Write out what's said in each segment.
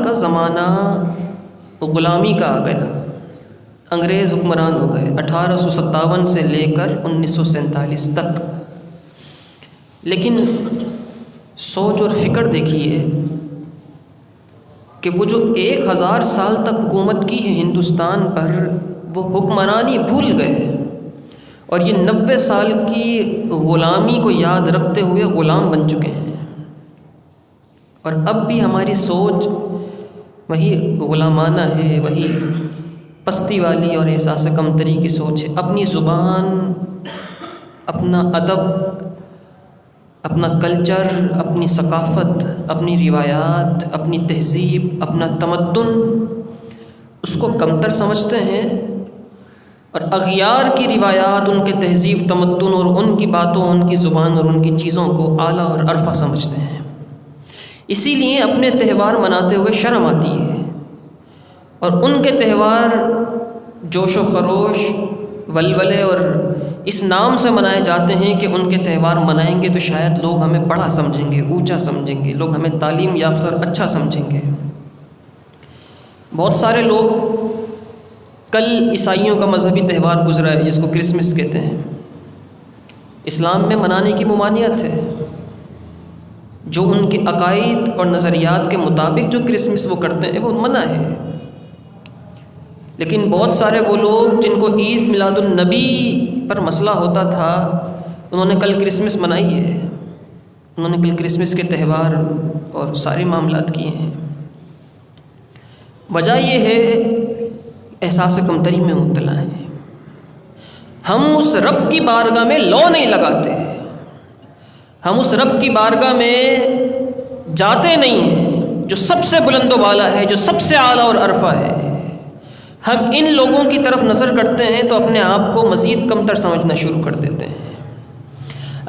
کا زمانہ غلامی کا آ گیا، انگریز حکمران ہو گئے 1857 سے لے کر 1947 تک، لیکن سوچ اور فکر دیکھیے کہ وہ جو 1000 سال تک حکومت کی ہے ہندوستان پر، وہ حکمرانی بھول گئے اور یہ 90 سال کی غلامی کو یاد رکھتے ہوئے غلام بن چکے ہیں، اور اب بھی ہماری سوچ وہی غلامانہ ہے، وہی پستی والی اور احساس کمتری کی سوچ ہے۔ اپنی زبان، اپنا ادب، اپنا کلچر، اپنی ثقافت، اپنی روایات، اپنی تہذیب، اپنا تمدن، اس کو کمتر سمجھتے ہیں، اور اغیار کی روایات، ان کے تہذیب، تمدن اور ان کی باتوں، ان کی زبان اور ان کی چیزوں کو اعلیٰ اور عرفہ سمجھتے ہیں۔ اسی لیے اپنے تہوار مناتے ہوئے شرم آتی ہے، اور ان کے تہوار جوش و خروش، ولولے اور اس نام سے منائے جاتے ہیں کہ ان کے تہوار منائیں گے تو شاید لوگ ہمیں بڑا سمجھیں گے، اونچا سمجھیں گے، لوگ ہمیں تعلیم یافتہ اور اچھا سمجھیں گے۔ بہت سارے لوگ، کل عیسائیوں کا مذہبی تہوار گزرا ہے جس کو کرسمس کہتے ہیں، اسلام میں منانے کی ممانعت ہے، جو ان کے عقائد اور نظریات کے مطابق جو کرسمس وہ کرتے ہیں وہ منع ہے، لیکن بہت سارے وہ لوگ جن کو عید میلاد النبی پر مسئلہ ہوتا تھا، انہوں نے کل کرسمس منائی ہے، انہوں نے کل کرسمس کے تہوار اور سارے معاملات کیے ہیں۔ وجہ یہ ہے احساس کمتری میں مبتلا ہیں، ہم اس رب کی بارگاہ میں لو نہیں لگاتے، ہم اس رب کی بارگاہ میں جاتے نہیں ہیں جو سب سے بلند و بالا ہے، جو سب سے اعلیٰ اور عرفہ ہے۔ ہم ان لوگوں کی طرف نظر کرتے ہیں تو اپنے آپ کو مزید کمتر سمجھنا شروع کر دیتے ہیں۔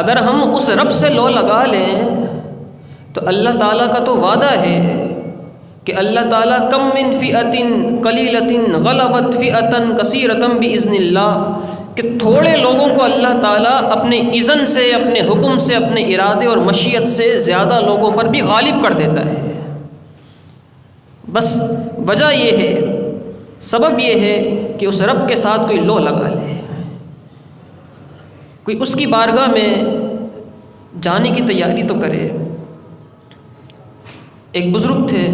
اگر ہم اس رب سے لو لگا لیں تو اللہ تعالیٰ کا تو وعدہ ہے کہ اللہ تعالیٰ کم من فئۃ قلیلۃ غلبت فئۃ کثیرۃ باذن اللہ، کہ تھوڑے لوگوں کو اللہ تعالیٰ اپنے اذن سے، اپنے حکم سے، اپنے ارادے اور مشیت سے زیادہ لوگوں پر بھی غالب کر دیتا ہے۔ بس وجہ یہ ہے، سبب یہ ہے کہ اس رب کے ساتھ کوئی لو لگا لے، کوئی اس کی بارگاہ میں جانے کی تیاری تو کرے۔ ایک بزرگ تھے،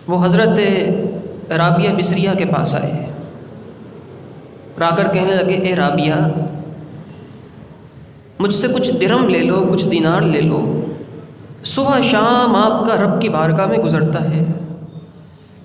وہ حضرت رابعہ بصریہ کے پاس آئے، آ کر کہنے لگے، اے رابعہ، مجھ سے کچھ درہم لے لو، کچھ دینار لے لو، صبح شام آپ کا رب کی بارگاہ میں گزرتا ہے،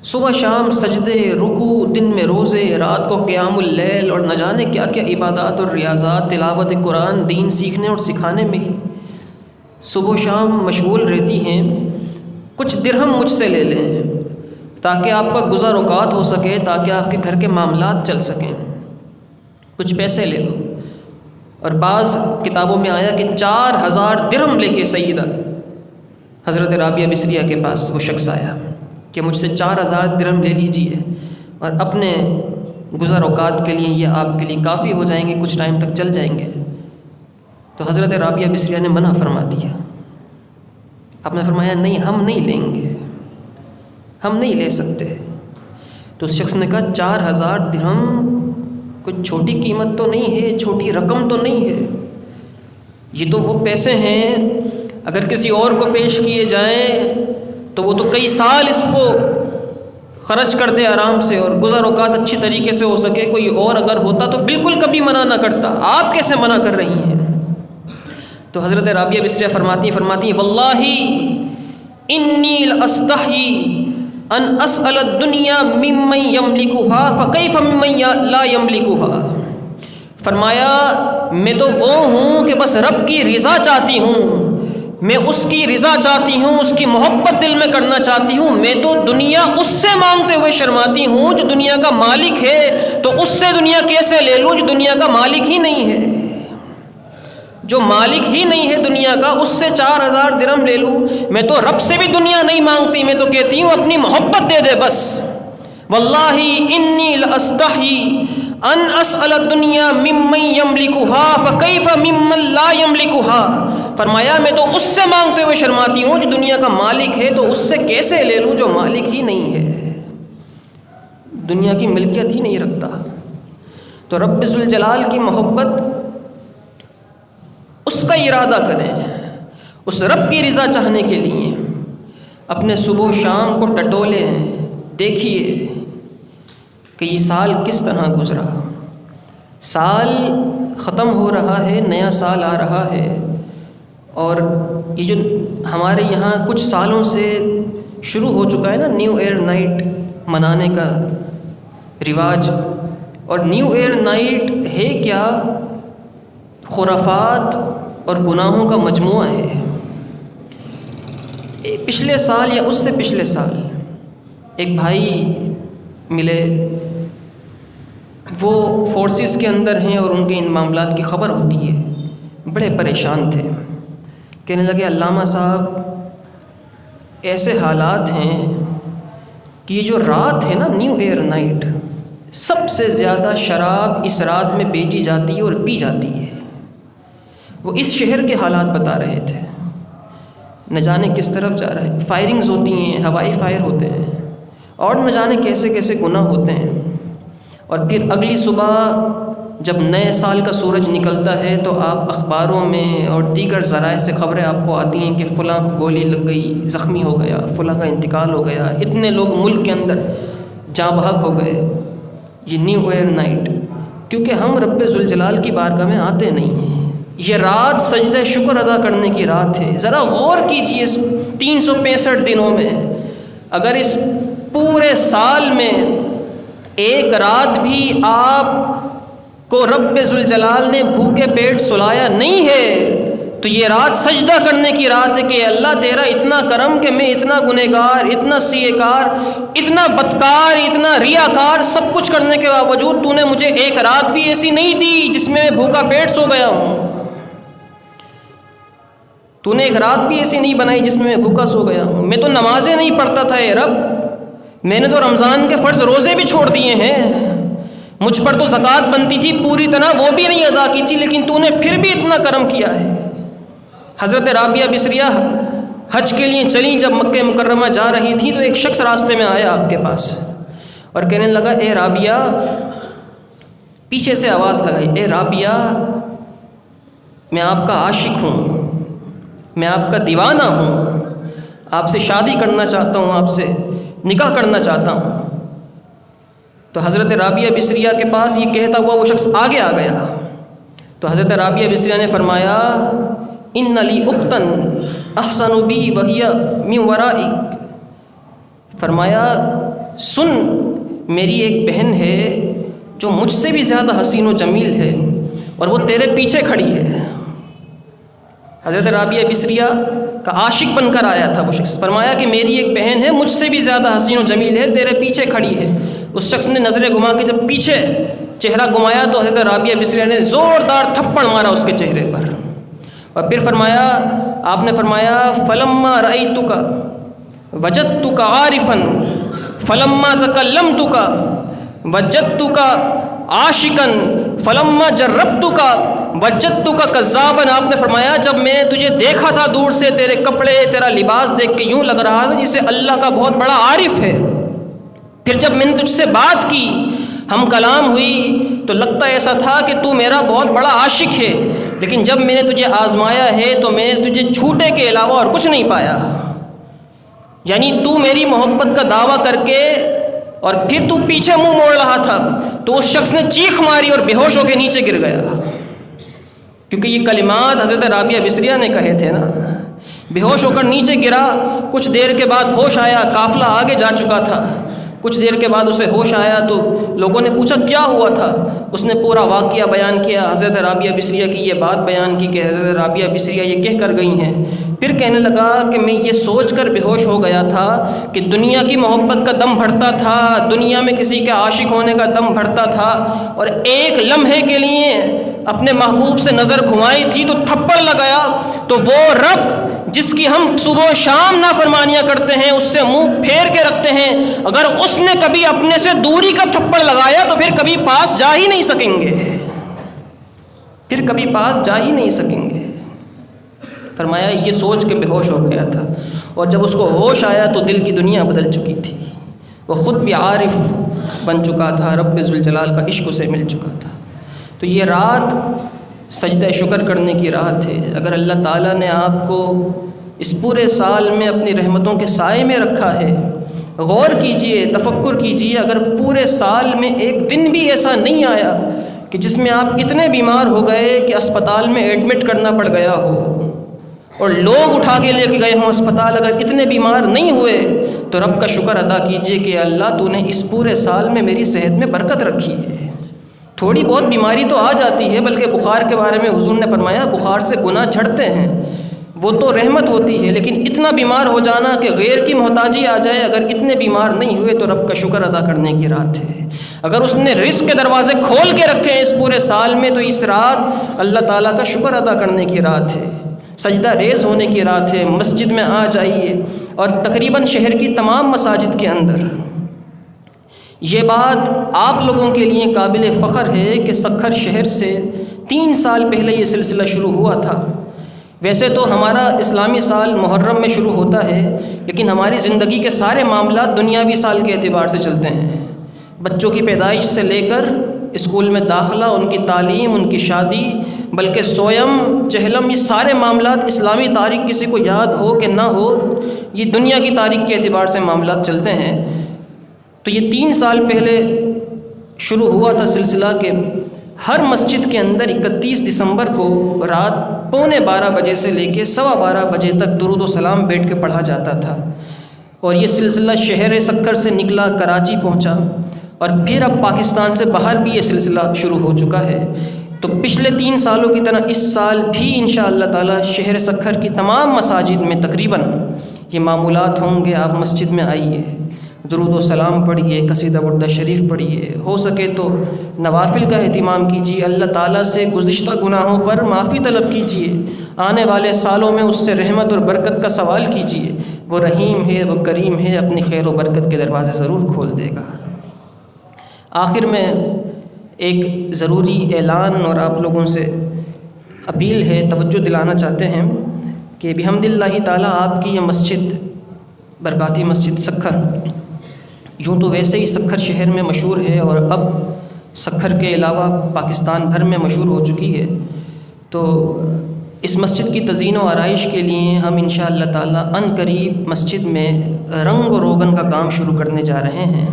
صبح شام سجدے، رکوع، دن میں روزے، رات کو قیام اللیل، اور نہ جانے کیا کیا عبادات اور ریاضات، تلاوت قرآن، دین سیکھنے اور سکھانے میں ہی صبح و شام مشغول رہتی ہیں، کچھ درہم مجھ سے لے لیں تاکہ آپ کا گزر اوقات ہو سکے، تاکہ آپ کے گھر کے معاملات چل سکیں، کچھ پیسے لے لو۔ اور بعض کتابوں میں آیا کہ 4000 درہم لے کے سیدہ حضرت رابعہ بصریہ کے پاس وہ شخص آیا کہ مجھ سے 4000 درہم لے لیجئے اور اپنے گزر اوقات کے لیے یہ آپ کے لیے کافی ہو جائیں گے، کچھ ٹائم تک چل جائیں گے۔ تو حضرت رابعہ بصریہ نے منع فرما دیا، آپ نے فرمایا نہیں، ہم نہیں لیں گے، ہم نہیں لے سکتے۔ تو اس شخص نے کہا 4000 درہم کوئی چھوٹی قیمت تو نہیں ہے، چھوٹی رقم تو نہیں ہے، یہ تو وہ پیسے ہیں اگر کسی اور کو پیش کیے جائیں تو وہ تو کئی سال اس کو خرچ کر دے آرام سے اور گزر اوقات اچھی طریقے سے ہو سکے، کوئی اور اگر ہوتا تو بالکل کبھی منع نہ کرتا، آپ کیسے منع کر رہی ہیں؟ تو حضرت رابعہ بصریہ فرماتی ہیں واللہ انی لاستحی ان اسأل الدنیا ممن یملکها فکیف ممن لا یملکها، فرمایا میں تو وہ ہوں کہ بس رب کی رضا چاہتی ہوں، میں اس کی رضا چاہتی ہوں، اس کی محبت دل میں کرنا چاہتی ہوں، میں تو دنیا اس سے مانگتے ہوئے شرماتی ہوں جو دنیا کا مالک ہے، تو اس سے دنیا کیسے لے لوں جو دنیا کا مالک ہی نہیں ہے، جو مالک ہی نہیں ہے دنیا کا، اس سے 4000 درہم لے لوں؟ میں تو رب سے بھی دنیا نہیں مانگتی، میں تو کہتی ہوں اپنی محبت دے دے بس۔ واللہ انی لاستحی ان اسأل الدنیا ممن یملکها فکیف ممن لا یملکها، فرمایا میں تو اس سے مانگتے ہوئے شرماتی ہوں جو دنیا کا مالک ہے، تو اس سے کیسے لے لوں جو مالک ہی نہیں ہے، دنیا کی ملکیت ہی نہیں رکھتا۔ تو رب ذوالجلال کی محبت، اس کا ارادہ کریں، اس رب کی رضا چاہنے کے لیے اپنے صبح و شام کو ٹٹولیں، دیکھیے کہ یہ سال کس طرح گزرا۔ سال ختم ہو رہا ہے، نیا سال آ رہا ہے، اور یہ جو ہمارے یہاں کچھ سالوں سے شروع ہو چکا ہے نا نیو ایئر نائٹ منانے کا رواج، اور نیو ایئر نائٹ ہے کیا؟ خرافات اور گناہوں کا مجموعہ ہے۔ پچھلے سال یا اس سے پچھلے سال ایک بھائی ملے، وہ فورسز کے اندر ہیں اور ان کے ان معاملات کی خبر ہوتی ہے، بڑے پریشان تھے، کہنے لگے علامہ صاحب ایسے حالات ہیں کہ یہ جو رات ہے نا نیو ایئر نائٹ، سب سے زیادہ شراب اس رات میں بیچی جاتی ہے اور پی جاتی ہے۔ وہ اس شہر کے حالات بتا رہے تھے، نہ جانے کس طرف جا رہے ہیں، فائرنگز ہوتی ہیں، ہوائی فائر ہوتے ہیں، اور نہ جانے کیسے کیسے گناہ ہوتے ہیں۔ اور پھر اگلی صبح جب نئے سال کا سورج نکلتا ہے تو آپ اخباروں میں اور دیگر ذرائع سے خبریں آپ کو آتی ہیں کہ فلاں کو گولی لگ گئی، زخمی ہو گیا، فلاں کا انتقال ہو گیا، اتنے لوگ ملک کے اندر جاں بحق ہو گئے۔ یہ نیو ایئر نائٹ، کیونکہ ہم رب ذوالجلال کی بارگاہ میں آتے نہیں ہیں۔ یہ رات سجدہ شکر ادا کرنے کی رات ہے۔ ذرا غور کیجئے اس 365 دنوں میں، اگر اس پورے سال میں ایک رات بھی آپ کو رب ذوالجلال نے بھوکے پیٹ سلایا نہیں ہے تو یہ رات سجدہ کرنے کی رات ہے کہ اللہ تیرا اتنا کرم کہ میں اتنا گنہگار، اتنا سیئے کار، اتنا بدکار، اتنا ریاکار، سب کچھ کرنے کے باوجود تو نے مجھے ایک رات بھی ایسی نہیں دی جس میں بھوکا پیٹ سو گیا ہوں، تو نے ایک رات بھی ایسی نہیں بنائی جس میں میں بھوکا سو گیا ہوں۔ میں تو نمازیں نہیں پڑھتا تھا اے رب، میں نے تو رمضان کے فرض روزے بھی چھوڑ دیے ہیں، مجھ پر تو زکوٰۃ بنتی تھی پوری طرح، وہ بھی نہیں ادا کی تھی، لیکن تو نے پھر بھی اتنا کرم کیا ہے۔ حضرت رابعہ بصریہ حج کے لیے چلیں، جب مکہ مکرمہ جا رہی تھی تو ایک شخص راستے میں آیا آپ کے پاس اور کہنے لگا اے رابعہ، پیچھے سے آواز لگائی، اے رابعہ میں آپ کا عاشق ہوں، میں آپ کا دیوانہ ہوں، آپ سے شادی کرنا چاہتا ہوں، آپ سے نکاح کرنا چاہتا ہوں۔ تو حضرت رابعہ بصریہ کے پاس یہ کہتا ہوا وہ شخص آگے آ گیا، تو حضرت رابعہ بصریہ نے فرمایا ان لی اختن احسن بی وہی من ورائک، فرمایا سن میری ایک بہن ہے جو مجھ سے بھی زیادہ حسین و جمیل ہے اور وہ تیرے پیچھے کھڑی ہے۔ حضرت رابعہ بصریہ کا عاشق بن کر آیا تھا وہ شخص، فرمایا کہ میری ایک بہن ہے مجھ سے بھی زیادہ حسین و جمیل ہے، تیرے پیچھے کھڑی ہے۔ اس شخص نے نظریں گھما کے جب پیچھے چہرہ گھمایا تو حضرت رابعہ بصریہ نے زوردار تھپڑ مارا اس کے چہرے پر، اور پھر فرمایا، آپ نے فرمایا فلما رأیتک وجدتک عارفا فلما تکلمتک وجدتک عاشقا فلما جربتک وجدتک کذابا، آپ نے فرمایا جب میں نے تجھے دیکھا تھا دور سے، تیرے کپڑے تیرا لباس دیکھ کے یوں لگ رہا تھا جسے اللہ کا بہت بڑا عارف ہے، پھر جب میں نے تجھ سے بات کی، ہم کلام ہوئی، تو لگتا ایسا تھا کہ تو میرا بہت بڑا عاشق ہے، لیکن جب میں نے تجھے آزمایا ہے تو میں نے تجھے جھوٹے کے علاوہ اور کچھ نہیں پایا۔ یعنی تو میری محبت کا دعویٰ کر کے اور پھر تو پیچھے منہ موڑ رہا تھا، تو اس شخص نے چیخ ماری اور بے ہوش ہو کے نیچے گر گیا، کیونکہ یہ کلمات حضرت رابعہ بصریہ نے کہے تھے نا۔ بے ہوش ہو کر نیچے گرا، کچھ دیر کے بعد ہوش آیا، قافلہ آگے جا چکا تھا، کچھ دیر کے بعد اسے ہوش آیا تو لوگوں نے پوچھا کیا ہوا تھا، اس نے پورا واقعہ بیان کیا، حضرت رابعہ بصریہ کی یہ بات بیان کی کہ حضرت رابعہ بصریہ یہ کہہ کر گئی ہیں۔ پھر کہنے لگا کہ میں یہ سوچ کر بے ہوش ہو گیا تھا کہ دنیا کی محبت کا دم بڑھتا تھا، دنیا میں کسی کے عاشق ہونے کا دم بڑھتا تھا، اور ایک لمحے کے لیے اپنے محبوب سے نظر گھمائی تھی تو تھپڑ لگایا، تو وہ رب جس کی ہم صبح و شام نافرمانیاں کرتے ہیں، اس سے منہ پھیر کے رکھتے ہیں، اگر اس نے کبھی اپنے سے دوری کا تھپڑ لگایا تو پھر کبھی پاس جا ہی نہیں سکیں گے، پھر کبھی پاس جا ہی نہیں سکیں گے۔ فرمایا یہ سوچ کے بے ہوش ہو گیا تھا، اور جب اس کو ہوش آیا تو دل کی دنیا بدل چکی تھی، وہ خود بھی عارف بن چکا تھا، رب ذوالجلال کا عشق اسے مل چکا تھا۔ تو یہ رات سجدہ شکر کرنے کی رات ہے۔ اگر اللہ تعالیٰ نے آپ کو اس پورے سال میں اپنی رحمتوں کے سائے میں رکھا ہے، غور کیجئے، تفکر کیجئے، اگر پورے سال میں ایک دن بھی ایسا نہیں آیا کہ جس میں آپ اتنے بیمار ہو گئے کہ اسپتال میں ایڈمٹ کرنا پڑ گیا ہو اور لوگ اٹھا کے لے کے گئے ہوں اسپتال، اگر اتنے بیمار نہیں ہوئے تو رب کا شکر ادا کیجئے کہ اللہ تو نے اس پورے سال میں میری صحت میں برکت رکھی ہے۔ تھوڑی بہت بیماری تو آ جاتی ہے، بلکہ بخار کے بارے میں حضور نے فرمایا بخار سے گناہ جھڑتے ہیں، وہ تو رحمت ہوتی ہے، لیکن اتنا بیمار ہو جانا کہ غیر کی محتاجی آ جائے، اگر اتنے بیمار نہیں ہوئے تو رب کا شکر ادا کرنے کی رات ہے۔ اگر اس نے رزق کے دروازے کھول کے رکھے ہیں اس پورے سال میں تو اس رات اللہ تعالیٰ کا شکر ادا کرنے کی رات ہے، سجدہ ریز ہونے کی رات ہے۔ مسجد میں آ جائیے، اور تقریباً شہر کی تمام مساجد کے اندر یہ بات آپ لوگوں کے لیے قابل فخر ہے کہ سکھر شہر سے 3 سال پہلے یہ سلسلہ شروع ہوا تھا۔ ویسے تو ہمارا اسلامی سال محرم میں شروع ہوتا ہے، لیکن ہماری زندگی کے سارے معاملات دنیاوی سال کے اعتبار سے چلتے ہیں۔ بچوں کی پیدائش سے لے کر اسکول میں داخلہ، ان کی تعلیم، ان کی شادی، بلکہ سویم چہلم، یہ سارے معاملات اسلامی تاریخ کسی کو یاد ہو کہ نہ ہو، یہ دنیا کی تاریخ کے اعتبار سے معاملات چلتے ہیں۔ تو یہ 3 سال پہلے شروع ہوا تھا سلسلہ کہ ہر مسجد کے اندر 31 دسمبر کو رات 11:15 بجے سے لے کے 12:15 بجے تک درود و سلام بیٹھ کے پڑھا جاتا تھا، اور یہ سلسلہ شہر سکھر سے نکلا، کراچی پہنچا، اور پھر اب پاکستان سے باہر بھی یہ سلسلہ شروع ہو چکا ہے۔ تو پچھلے 3 سالوں کی طرح اس سال بھی انشاءاللہ تعالی شہر سکھر کی تمام مساجد میں تقریباً یہ معمولات ہوں گے۔ آپ مسجد میں آئیے، درود و سلام پڑھیے، قصیدہ بردہ شریف پڑھیے، ہو سکے تو نوافل کا اہتمام کیجیے، اللہ تعالیٰ سے گزشتہ گناہوں پر معافی طلب کیجیے، آنے والے سالوں میں اس سے رحمت اور برکت کا سوال کیجیے۔ وہ رحیم ہے، وہ کریم ہے، اپنی خیر و برکت کے دروازے ضرور کھول دے گا۔ آخر میں ایک ضروری اعلان اور آپ لوگوں سے اپیل ہے، توجہ دلانا چاہتے ہیں کہ بحمد اللہ تعالیٰ آپ کی یہ مسجد، برکاتی مسجد سکھر، یوں تو ویسے ہی سکھر شہر میں مشہور ہے اور اب سکھر کے علاوہ پاکستان بھر میں مشہور ہو چکی ہے۔ تو اس مسجد کی تزئین و آرائش کے لیے ہم انشاءاللہ تعالیٰ عن قریب مسجد میں رنگ و روغن کا کام شروع کرنے جا رہے ہیں۔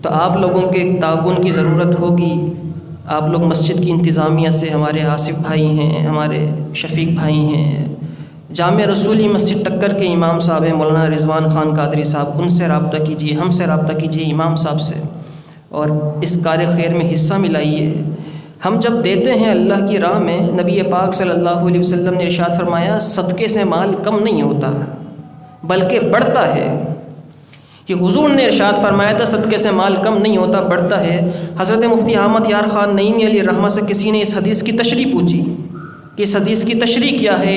تو آپ لوگوں کے تعاون کی ضرورت ہوگی۔ آپ لوگ مسجد کی انتظامیہ سے، ہمارے آصف بھائی ہیں، ہمارے شفیق بھائی ہیں، جامع رسولی مسجد ٹکر کے امام صاحب ہیں مولانا رضوان خان قادری صاحب، ان سے رابطہ کیجیے، ہم سے رابطہ کیجیے، امام صاحب سے، اور اس کار خیر میں حصہ ملائیے۔ ہم جب دیتے ہیں اللہ کی راہ میں، نبی پاک صلی اللہ علیہ وسلم نے ارشاد فرمایا صدقے سے مال کم نہیں ہوتا بلکہ بڑھتا ہے۔ کہ حضور نے ارشاد فرمایا تھا صدقے سے مال کم نہیں ہوتا، بڑھتا ہے۔ حضرت مفتی احمد یار خان نعیمی علیہ رحمہ سے کسی نے اس حدیث کی تشریح پوچھی کہ اس حدیث کی تشریح کیا ہے،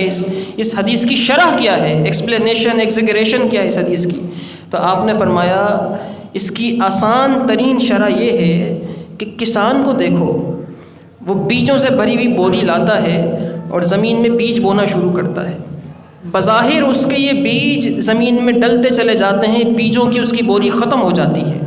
اس حدیث کی شرح کیا ہے، ایکسپلینیشن، ایگزیگریشن کیا ہے اس حدیث کی؟ تو آپ نے فرمایا اس کی آسان ترین شرح یہ ہے کہ کسان کو دیکھو، وہ بیجوں سے بھری ہوئی بوری لاتا ہے اور زمین میں بیج بونا شروع کرتا ہے۔ بظاہر اس کے یہ بیج زمین میں ڈلتے چلے جاتے ہیں، بیجوں کی اس کی بوری ختم ہو جاتی ہے،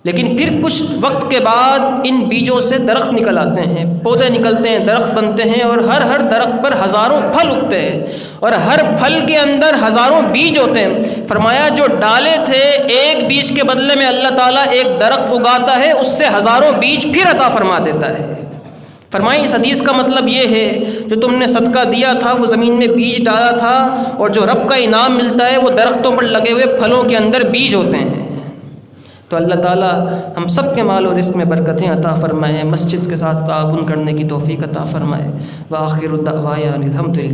لیکن پھر کچھ وقت کے بعد ان بیجوں سے درخت نکل آتے ہیں، پودے نکلتے ہیں، درخت بنتے ہیں، اور ہر درخت پر ہزاروں پھل اگتے ہیں، اور ہر پھل کے اندر ہزاروں بیج ہوتے ہیں۔ فرمایا جو ڈالے تھے ایک بیج کے بدلے میں اللہ تعالیٰ ایک درخت اگاتا ہے، اس سے ہزاروں بیج پھر عطا فرما دیتا ہے۔ فرمائیں اس حدیث کا مطلب یہ ہے جو تم نے صدقہ دیا تھا، وہ زمین میں بیج ڈالا تھا، اور جو رب کا انعام ملتا ہے وہ درختوں پر لگے ہوئے پھلوں کے اندر بیج ہوتے ہیں۔ تو اللہ تعالیٰ ہم سب کے مال اور رزق میں برکتیں عطا فرمائے، مسجد کے ساتھ تعاون کرنے کی توفیق عطا فرمائے۔ وآخر دعوانا الحمدللہ۔